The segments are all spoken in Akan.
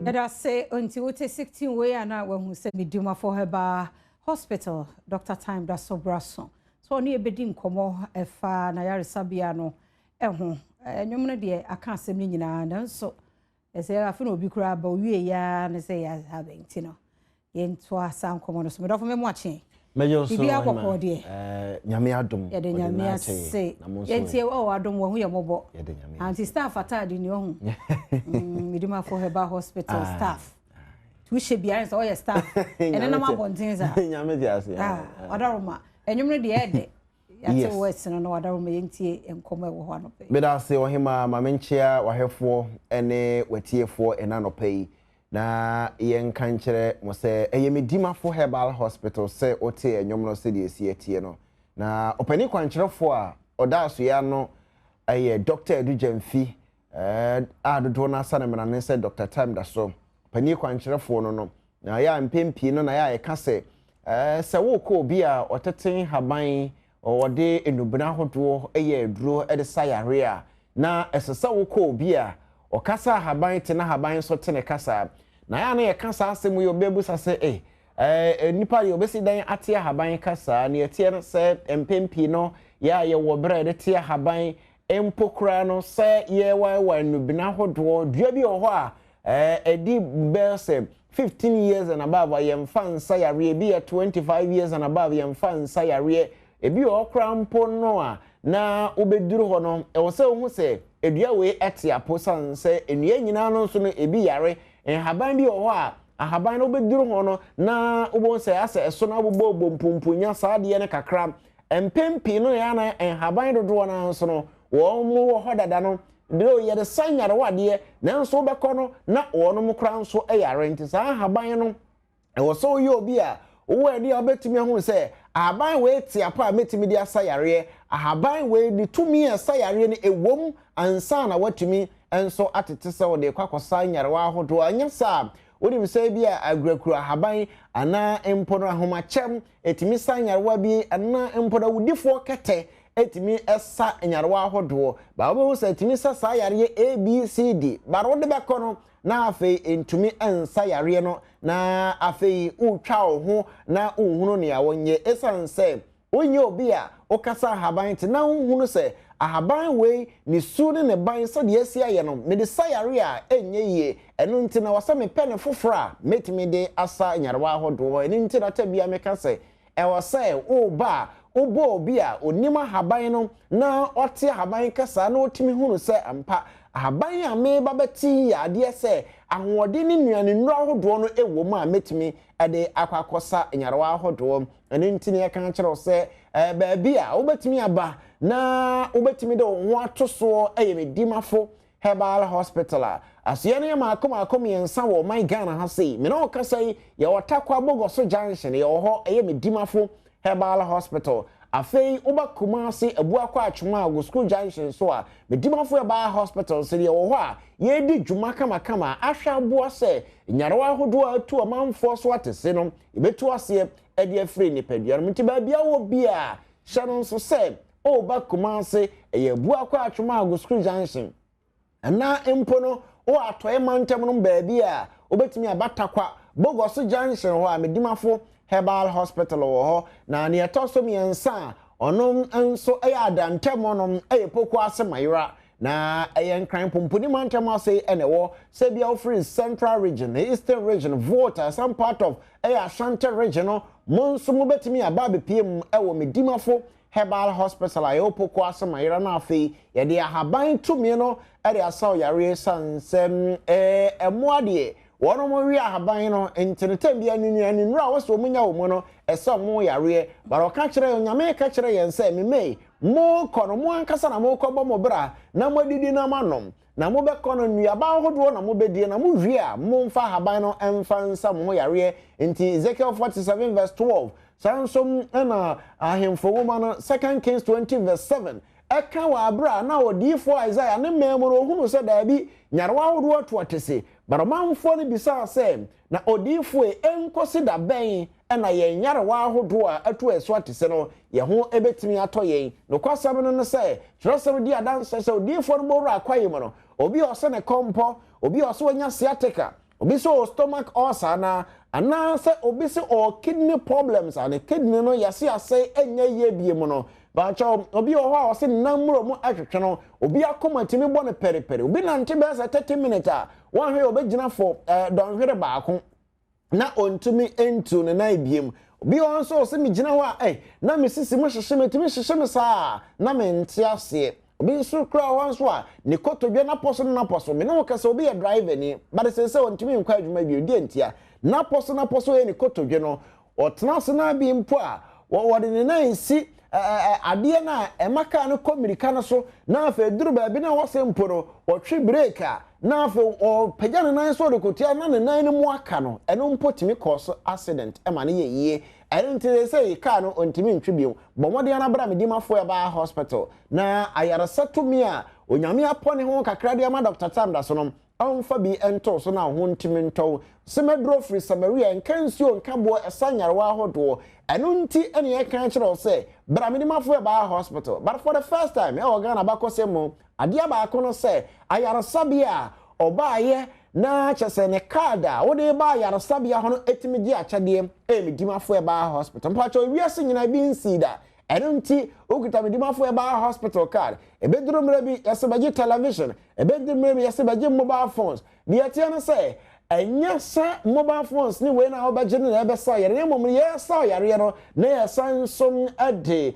Let us say until 16 way and now when we say Medimafo Herbal Hospital, Dr. Time da Sobrason. So ni ebedi nkomo efa na yare sabia no eho enwom de aka asem ni nyina nanso ese afi no obi kura ba wie ya na say ya have ntino ye nto asa nkomo no so medofo me mu ache mejo so bibia kokko de nyame adom ye de nyame ase ye ntie o adom wo hu ye mobo ye de nyame anti staff atade ni ohu Medimafo Herbal Hospital staff tu she bia so ye staff ene na mabontin za nyame di ase odaroma enwumre de ede yate west no odaroma yentie enkomo ewo ho anope beda ase ohima mamenchia wahefo ene watiefo enanopai na yen kankere mo se Medimafo Herbal Hospital se ote enwom no se de esie no na opani kwankyerefo a odaso ya no Dr. Edujemfi adodo na sanemana ne se Dr. Time da so opani kwankyerefo no na ya mpempi no na ya kase se wo ko obi a oteten haban ode enubena hodo eduro ede sayare a na esesa wo ko obi a okasa haban te na haban so te ne kasa na ya na ye kasa asemu yo bebu sase nipa yo besi dan ate haban kasa na ye no se empempi no ya ye wo bre de te haban empokura no se ye wa enubena hodo dua bi ho a edi belse 15 years and above I fan sayare be 25 years and above I fan sayare ebi okra mpo no a na obeduru ho no e wo se hu se edua we ete aposan se enua nyina no so no ebi yare haban bi ho a haban no obeduru ho no na obo se ase eso na obobbo mpumpunya saade ne kakra empempi no ya na haban dodo na so no wo mu ho dada no biro ye de sanyare wade nanso beko no na wono mu kra nso eyare nti sa haban no e wo so ye obi a wo ade obetimi hu se haban we ti apa metimi dia sayare haban we di tumi sayare ni ewom ansa na watumi enso atete se wo de kwakosa nyare wa hodo anya sa wodi mi se bia agrakura haban ana empono ahoma chem etimi sanyare wa bi ana empono wudifo kete etimi esa nyarwa hodo ba wo se etimi sa yare ABCD ba ro de bekono na afi entumi ensa yare no na afi utwa ho na unhunu ne awonye esanse onye obi a okasa haban te na unhunu se ahaban we ni su ne ban so de asia ye no me de sayare a enye ye enu nti na wasa me pene fofora metimi de asa nyarwa hodo enu nti na tabia me kase e wasa o ba obo obi a onima haban no na ote haban kasa na otimi hunu se ampa haban a me babati ya de se ahode ni nuane nura hodo no ewo mu a metimi ede akwakosa nyarwa hodo ene ntini ya kan kire se baabi a obetimi aba na obetimi de ho atoso Medimafo Herbal Hospital asiye ne makom yensa wo my Ghana ha sei me no kasa ye otakwa bogoso junction ye ho Medimafo Herbal Hospital afei uba kumasi abuakwa atwuma ago school junction so a Medimafo Herbal Hospital se ye wo ho a ye di dwuma kama ahwa aboa se nyarewa hodo atu amanfo so atese no ebetu ase e de afri ni padua no mti ba bia wo bia shanon so se uba kumasi ye abuakwa atwuma ago school junction ana empono o atoye mantem no baabi a obetimi abatakwa bogoso junction ho a Medimafo Herbal Hospital ho na ne etoso miensa onom enso adantem onom poko ase mayra na nkran pompuni mantem ase enewo se bia free Central Region Eastern Region Volta some part of Ashanti Region monso mo betimi aba bepiem Medimafo Herbal Hospital ayo poko ase mayra na afi ye de ahaban tumi no asaw yare sansem emoade wono mo wi ahaban no entenetem bia nnuani nura woso munya wo mo no esa mo yare baro ka kire nyame ka kire yense memei mo kono mo ankasa na mo kobo mo bra na mo didi na manom na mo be kono nuaba hodo na mo bedie na mo wi a mo mfa ahaban no emfa nsa mo yare enti Ezekiel 47 verse 12 sansom na ahemfo wo ma no 2 Kings 20 verse 7 eka wa abra na odifo Isaiah ne memo no hunu se da bi nyarwa hodo atu atese baromanfo ne bisa se na odifo enkosi da ben na ye nyarwa hodo atu eso atese no ye ho ebetimi ato ye no kwasam no se trosem di adanse se odifo no boro akwaye mo no obi ose ne kompo obi ose onya siateka obi so stomach ulcer na anaasɛ obi se kidney problems and kidney no yɛse asɛ enye ye biem no bacho obi ho a ɔse namro mu atwetwe no obi akoma timi bɔ ne periperi obi nante be sɛ 30 minutes a one hwe obegyina for donhwere baako na ontumi entu ne na biem obi nso ɔse me gyina ho a na me sisi mo hyehye metimi hyehye me saa na me nte ase obi nso kra ho nso a ne kotodwe na poso me ne wo kase obi yɛ driver ni but sɛ ontumi nkwa adwuma bi odi entia na poso yɛ ne kotodwe no ɔtena se na bi mpo a wɔde ne na nsi adeɛ na emaka no komirika no so na afa duru ba bi na wɔsɛ mpo no wɔtwe break a na afa pagya ne nan so de kotua na ne nan no mu aka no ɛno mpo timi cause accident ɛma ne yie ɛno nti sɛ car no ontimi ntwe bio bɔmɔde ana bra Medimafo Herbal Hospital na ayaresa tumi a onyame apɔne ho kakra de ama Dr. Tam da so no amfa bi ento so na ho ntimi ntɔ semedro free Samaria nkansuo nkabo esanyarewa ahodo ɛno nti ene ye kan kyerɛ sɛ bra Medimafo Herbal Hospital but for the first time e Ghana bakɔsɛmo adia baako no sɛ ayaresa bi a ɔbaaye na kyese ne card a wo de ba ayaresa bi a ho no etimi gi akyɛde Medimafo Herbal Hospital mpacho wiase nyina bi nsida ɛno nti okuta Medimafo Herbal Hospital card ebeduru mra bi yɛsebagye television ebeduru mra bi yɛsebagye mobile phones bi atia no sɛ enya sa mobile phones ni we na obagye na ebesa yare ne mom ye sa yare no na ye san som ade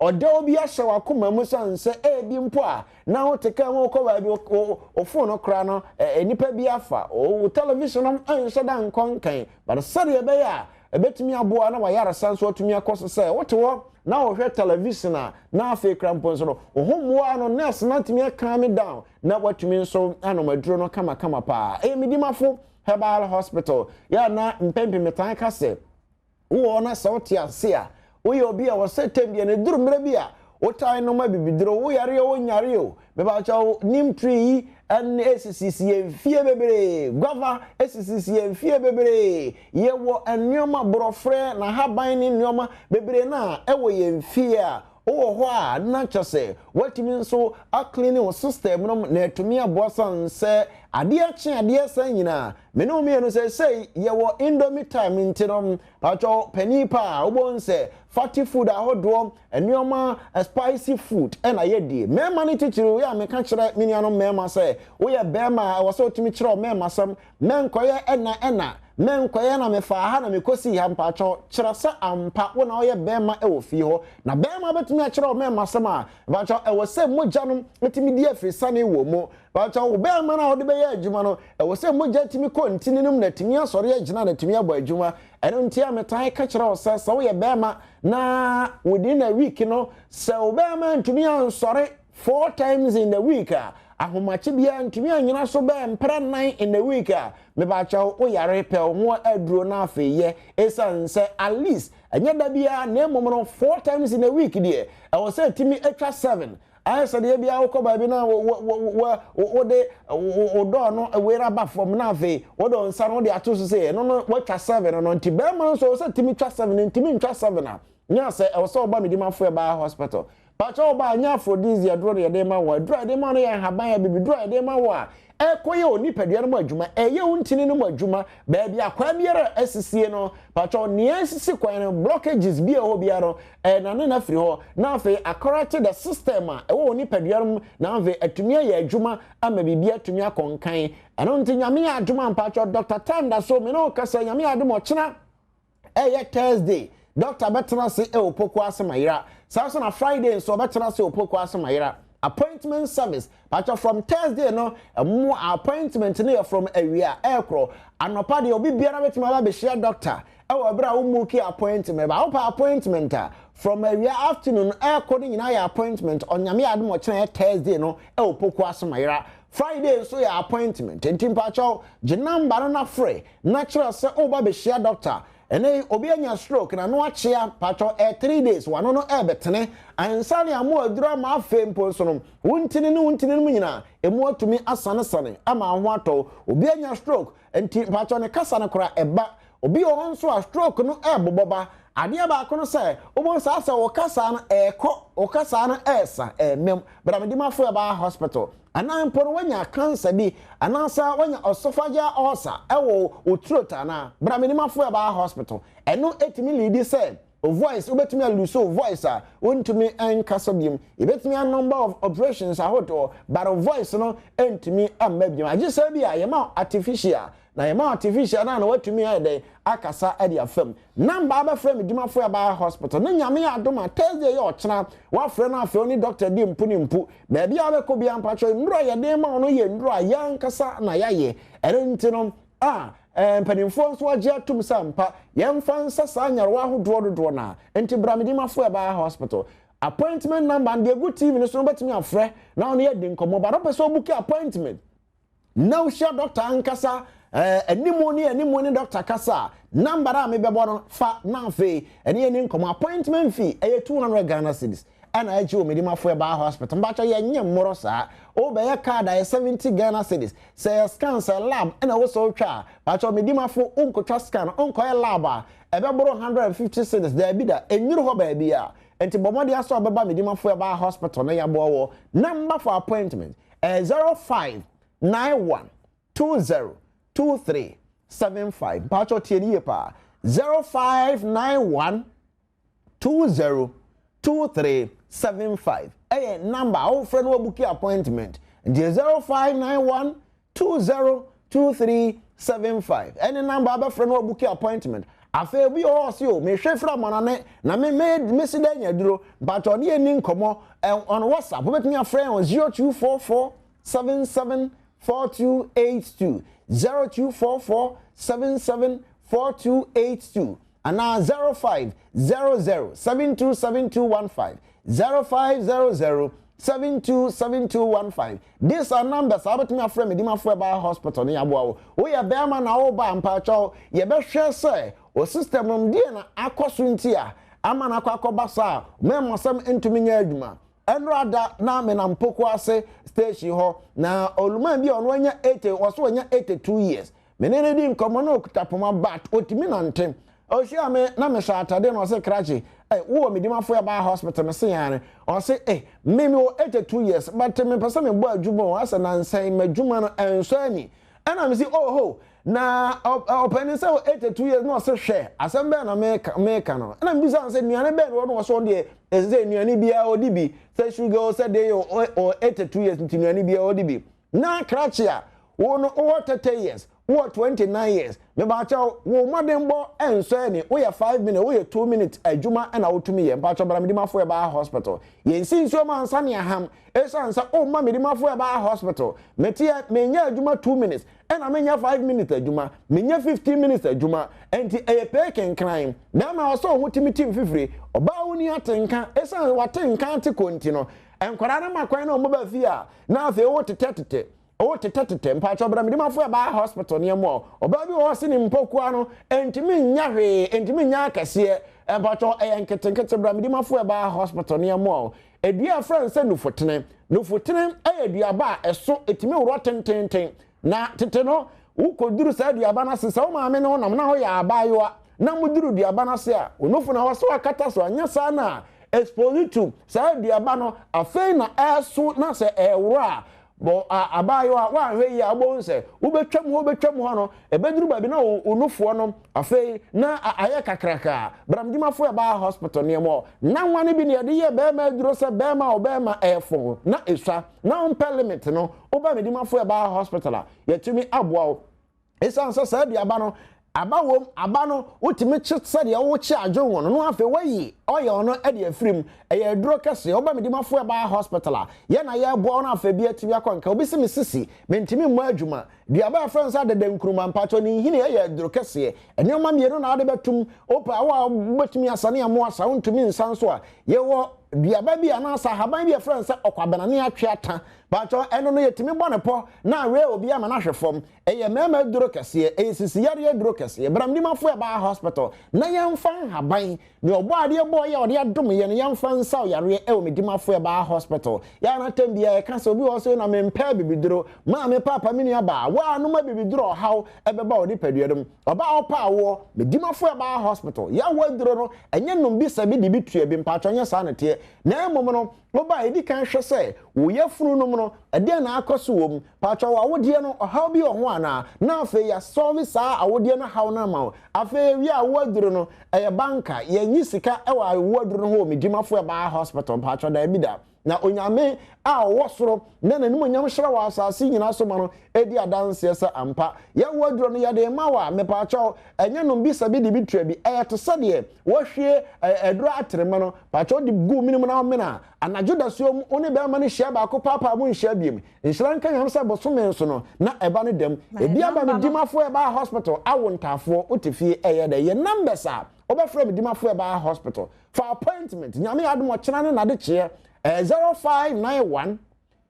ode obi ahye wakoma mu san se bi mpo a na wo teka mo ko ba bi o phone no kra no enipa bi afa o television no anhye da nkonkan but sare ebe ya ebetumi aboa na wayare san so atumi akoso se wote wo na wo hwe television na afa krampon so no ohomwa no nurse na tumi calm down na watumi nso anomaduro no kama pa Medimafo Herbal Hospital ya na mpempe metan kase wo na sauti ase a wo ye obi a wo setem bi na duru mra bi a wo tai no ma bibidiro wo yare wo nyare o me ba cha nim tree an SCC enfie bebre guava SCC enfie bebre ye wo anoma borofre na haban ni noma bebre na e wo ye enfie a wo ho a na kyese watimi nso a cleaning system no na etumi abosan se ade akye ade san nyina me no me no se ye wo indomie time ntinom pacho panipa obon se fatty food ahodo enoma spicy food na ye die mema ne tichiru ya me ka kire miniano mema se wo ye bema wo se otumi kire mema sam menkoye ena menkoye na me fa ha na me kosi ha mpacho kire se ampa wo na wo ye bema e wo fi ho na bema betumi a kire mema sam a pacho e wo se mojanom etimi die afri sane wo mo pacho wo bema na wo de be ye adwuma no e wo se moja timi kontininum na timi asore agina na timi abo adwuma eno ntia metan ka kire wo se wo ye bema na within a week no se wo bema ntumi ansore 4 times in the week ahomachi bia ntumi anyina so be mpra 9 in the week me ba cha wo yare pe wo aduro na afeye esanse at least anya da bia na emom no 4 times in a week de e wo say timi atwa 7 I said ye bia wo ko ba bi na wo de wo do no we raba from na afi wo do nsa no de ato so say no wo twa 7 no nti be man so say timi twa 7 ntimi ntwa 7 a nya say e wo so ba Medimafo Herbal Hospital pacho ba nya aphrodisia dro de de ma wo dro de ma no ye haban ya bibi dro de ma wo a ekoye oni padua no adwuma eye untini no adwuma ba bia kwa biara asisie no pacho ne asisi kwan no blockages bia ho bia no na na firi ho na afi correct the system a ewo oni padua no na afi atumi ya adwuma ama bibia atumi akonkan ano nti nyame ya adwuma pacho Dr. Tam da so me no kasa nyame adom ochena eye Thursday Dr. Betena se opoko asemayira so na Friday so Betena se opoko asemayira appointment service pacho from Thursday no mo appointment no from area ekro anopa de obi biara betima ba be share doctor e wo bra wo muki appointment ba wo appointment from area afternoon ekro ni nyina ya appointment onyame adom ochena Thursday no e opoko asemayira Friday so ya appointment entim pacho je number na free natural se o ba be share doctor ene obi anya stroke na no achia pacho 3 days wano no ebetene ansane amo adura ma afempo so no wuntini mu nyina emu atumi asane ama ho ato obi anya stroke enti pacho ne kasa ne kora eba obi o nso a stroke no eboboba adeɛ ba kono sɛ obon sa okasa na okasa na esa mem Medimafo Herbal Hospital ana mpo wanya cancer bi anansa wanya esophageal ulcer ewo otrota na Medimafo Herbal Hospital eno etimi lead say o voice ubetumi lose o voice a wontumi enkasa biem ebetumi a number of operations ahoto but o voice no entumi amma biem age say bia yema artificial na yema artificial na watumi ede akasa ade afam number aba frame Medimafo Herbal Hospital na nyame adom Thursday ye ochena wa frɛ na afɛ oni doctor di mpu ba bia abekɔ bia mpacho ndro ye den ma ono ye ndro ya nkasa na yaye erenti no mpanimfo nso agye atum sampa yemfa nsa saa nyarwa ahododo na enti Medimafo Herbal Hospital appointment number and the good team no so betimi afrɛ na ono ye din komo ba no person book appointment now share doctor ankasa animoni doctor kasa number a me bebo no fa na fe ene ni nkomo appointment fee 200 Ghana cedis ana aji o Medimafo Herbal Hospital mbacho ye nye mmoro saa o be ye card 70 Ghana cedis say scan say lab ena wo so twa bacho Medimafo unkotwa scan unko ye lab a ebeboro 150 cedis da bi da enyuru ho ba bi a enti bomode aso beba Medimafo Herbal Hospital na yabo wo number for appointment 0591 202375 bacho tieni pa 0591 202375 number our friend will book appointment 0591 202375 any number our friend will book appointment afa bi o si o me hwe fra manane na me si da nya duro but on ye ni nkomo on WhatsApp betumi afra on 0244 774282 0244774282 and now 0500727215 0500727215 these are numbers about me afra Medimafo Herbal Hospital ni aboa wo ye be ma na wo ba mpacho ye be hwe se o system no die na akoso ntia ama na akoba sa me mosam entumi nya adwuma enrada na me na mpoko ase station ho na oluma bi ono anya 80 waso anya 82 years menene di nkomo na okutapoma bat otimi na ntem o hia me na me sha atade na o se krachi wo Medimafo Herbal Hospital me se yan o se me o 82 years but me pesa me bo adwuma o asa na nsan madwuma no enso ani ana me si ho na openi se 82 years no se hwe asembe na me ka no na mbi san se nuane be no so de eze nuane bia odibi se sugar o se de o 82 years nuane bia odibi na krachi a wo no 30 years wo 29 years me ba cha wo modembo enso ani wo ya 5 minutes wo ya 2 minutes adwuma na wo tumi ye ba cha Medimafo Herbal Hospital ye nsinso ma ansa ne aham esansa o ma Medimafo Herbal Hospital metia menya adwuma 2 minutes ena menya 5 minutes adwuma menya 15 minutes adwuma enti peken crime na ma so ho timi tim fifiri oba woni atenka esan watenka ante konti no enkwara na makwan na o ba fi a na afi wo tetetete o tetetete mpacho Medimafo Herbal Hospital ne mo oba bi wo se ni mpokua no entimi nya hwe entimi nya akase mpacho enketenkete Medimafo Herbal Hospital ne mo edua friend se nufotene edua ba eso etimi woro tententen na tete no ukoduru sa edua ba na se sa o maame ne honam na ho ya abayo na muduru dua ba na se a onofo na waso akata so anya sa na expose to sa edua ba no afei na eso na se ewro bo abayo wa hwe ya abonse ubetwam ho no ebeduru ba bi na onufo no afei na aye kakraka Medimafo Herbal Hospital ne mo na wane bi ne de ye be ma duro se be ma obema efo na eswa na limit no oba Medimafo Herbal Hospital yetumi aboa esansa sa de aba no abawom abano utimi chitsa de wo chi adwo won no afi wayi oye no e de afrim eye duro kese oba Medimafo Herbal Hospital ye na ye bo no afi bi atimi akonka obi se mesisi mentimi mo adwuma de aba friends ade de nkruma mpacho ni hini ye duro kese ene ma mienu na ade betum opa wa betumi asane amo asa untumi nsanso a ye wo de aba bi anasa haban bi friends okwabenane atwe ata pacho eno no yetimi bɔ ne pɔ na we obi ama na hwefom eye mema duro kese sisi yare duro kese bram Medimafo Herbal Hospital na yemfa haban ne obo ade bɔ ye ode adom ye ne yemfa nsa yare Medimafo Herbal Hospital ya na tambia e ka so bi wo so na mempa bibiduro ma me papa me nua ba wa no ma bibiduro haw ebeba ode paduadum oba opa wo Medimafo Herbal Hospital ya waduro no enye nom bi sabi de bitua bi pacho nya sa na te na emom no oba edi kan hwe se wo yafunu no no ade na akoso wom pacho wa wodie no haw bi ho ana na afa ya service a awodie no haw na ma afa wi a waduro no eye banka ye nyi sika e wa waduro no ho Medimafo Herbal Hospital pacho da bi da na onyame a wosoro na nanim onyam hwera wa asase nyina so ma no edi adanse esa ampa ya waduro no ya de ma wa me pacho enye no bi sabi de bitua bi to sade wo hwe eduro atrema no pacho de gu minim na me na anajo da so oni be ma no hia ba ko papa mu hia biem nhira nka nyam sa bosome so no na eba no dem ebi aba Medimafo Herbal Hospital awontafo otefi de ye numbers a obefre Medimafo Herbal Hospital for appointment nyame adom ochena ne na de che 0591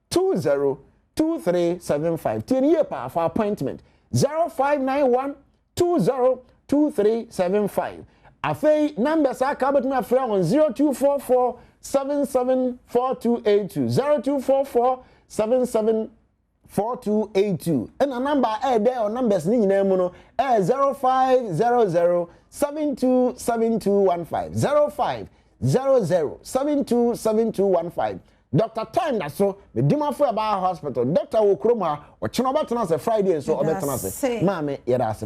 202375 10 pa for appointment 0591 202375 afei numbers aka betumi afra on 0244 774282 0244 774282 and a number there or numbers ni nyina mu no 0500 727215 0500727215 Dr. Time that so Medimafo Herbal Hospital Dr. Okroma or Chinobatana se Friday so obetana se mame yeda se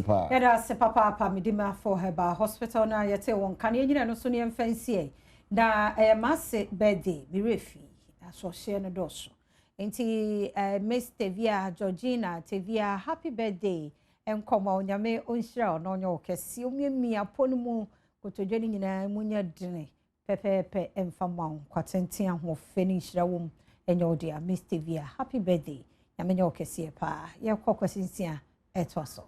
papa Medimafo Herbal Hospital na yete won kan nyina no so ne mfansie na masse birthday bi refi aso hye no doso enti Miss Tevia Georgina Tevia happy birthday enkoma onyame onhira ono onyo okesi omiemi aponu mu kotodwani nyina munya dine pepepe emfama kwatenten ahofe ni hira wom enyo dia Miss Tevia happy birthday nyame nyo okesi pa ye kokwasinsia etwaso